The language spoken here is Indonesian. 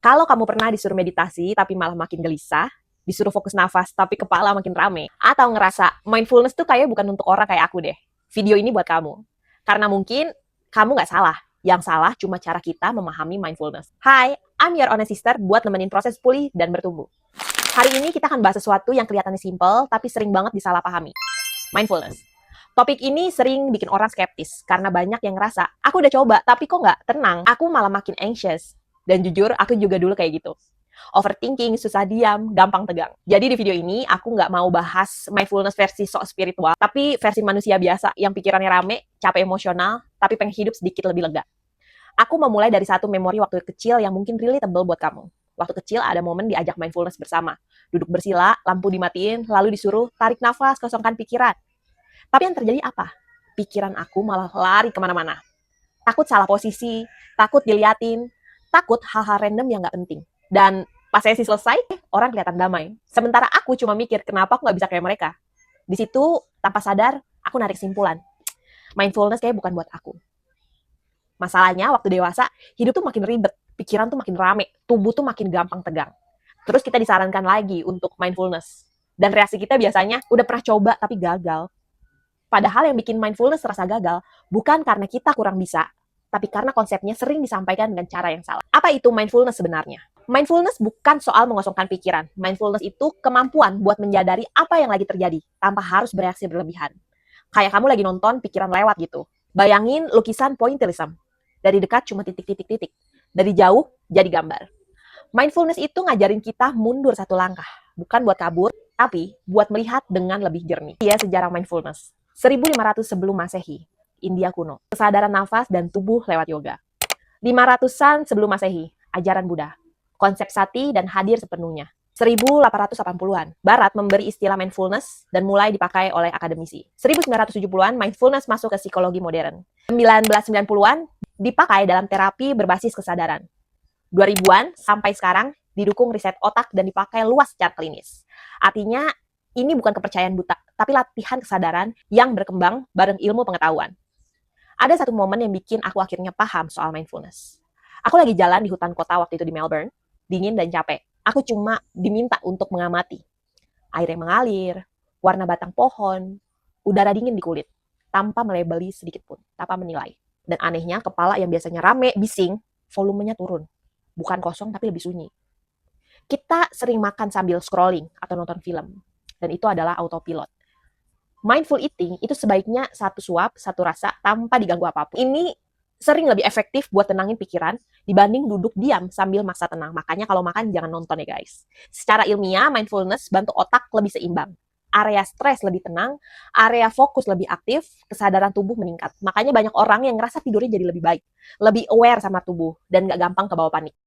Kalau kamu pernah disuruh meditasi tapi malah makin gelisah, disuruh fokus nafas tapi kepala makin rame, atau ngerasa mindfulness tuh kayak bukan untuk orang kayak aku deh, video ini buat kamu. Karena mungkin kamu nggak salah, yang salah cuma cara kita memahami mindfulness. Hai, I'm your honest sister buat nemenin proses pulih dan bertumbuh. Hari ini kita akan bahas sesuatu yang kelihatannya simple tapi sering banget disalahpahami. Mindfulness. Topik ini sering bikin orang skeptis karena banyak yang ngerasa, aku udah coba tapi kok nggak tenang, aku malah makin anxious. Dan jujur, aku juga dulu kayak gitu. Overthinking, susah diam, gampang tegang. Jadi di video ini, aku nggak mau bahas mindfulness versi sok spiritual, tapi versi manusia biasa yang pikirannya rame, capek emosional, tapi pengen hidup sedikit lebih lega. Aku memulai dari satu memori waktu kecil yang mungkin relatable buat kamu. Waktu kecil ada momen diajak mindfulness bersama. Duduk bersila, lampu dimatiin, lalu disuruh tarik nafas, kosongkan pikiran. Tapi yang terjadi apa? Pikiran aku malah lari kemana-mana. Takut salah posisi, takut diliatin, takut hal-hal random yang nggak penting. Dan pas sesi selesai, orang kelihatan damai. Sementara aku cuma mikir, kenapa aku nggak bisa kayak mereka? Di situ, tanpa sadar, aku narik simpulan. Mindfulness kayak bukan buat aku. Masalahnya, waktu dewasa, hidup tuh makin ribet, pikiran tuh makin rame, tubuh tuh makin gampang tegang. Terus kita disarankan lagi untuk mindfulness. Dan reaksi kita biasanya, udah pernah coba tapi gagal. Padahal yang bikin mindfulness terasa gagal, bukan karena kita kurang bisa, tapi karena konsepnya sering disampaikan dengan cara yang salah. Apa itu mindfulness sebenarnya? Mindfulness bukan soal mengosongkan pikiran. Mindfulness itu kemampuan buat menyadari apa yang lagi terjadi, tanpa harus bereaksi berlebihan. Kayak kamu lagi nonton pikiran lewat gitu. Bayangin lukisan pointillism. Dari dekat cuma titik-titik-titik. Dari jauh jadi gambar. Mindfulness itu ngajarin kita mundur satu langkah. Bukan buat kabur, tapi buat melihat dengan lebih jernih. Iya, sejarah mindfulness. 1500 sebelum Masehi, India kuno. Kesadaran nafas dan tubuh lewat yoga. 500-an sebelum Masehi, ajaran Buddha. Konsep sati dan hadir sepenuhnya. 1880-an, Barat memberi istilah mindfulness dan mulai dipakai oleh akademisi. 1970-an, mindfulness masuk ke psikologi modern. 1990-an, dipakai dalam terapi berbasis kesadaran. 2000-an sampai sekarang didukung riset otak dan dipakai luas secara klinis. Artinya, ini bukan kepercayaan buta, tapi latihan kesadaran yang berkembang bareng ilmu pengetahuan. Ada satu momen yang bikin aku akhirnya paham soal mindfulness. Aku lagi jalan di hutan kota waktu itu di Melbourne, dingin dan capek. Aku cuma diminta untuk mengamati. Air yang mengalir, warna batang pohon, udara dingin di kulit, tanpa melebeli sedikit pun, tanpa menilai. Dan anehnya, kepala yang biasanya rame, bising, volumenya turun. Bukan kosong, tapi lebih sunyi. Kita sering makan sambil scrolling atau nonton film. Dan itu adalah autopilot. Mindful eating itu sebaiknya satu suap, satu rasa, tanpa diganggu apapun. Ini sering lebih efektif buat tenangin pikiran dibanding duduk diam sambil maksa tenang. Makanya kalau makan jangan nonton ya guys. Secara ilmiah, mindfulness bantu otak lebih seimbang. Area stres lebih tenang, area fokus lebih aktif, kesadaran tubuh meningkat. Makanya banyak orang yang ngerasa tidurnya jadi lebih baik, lebih aware sama tubuh, dan gak gampang kebawa panik.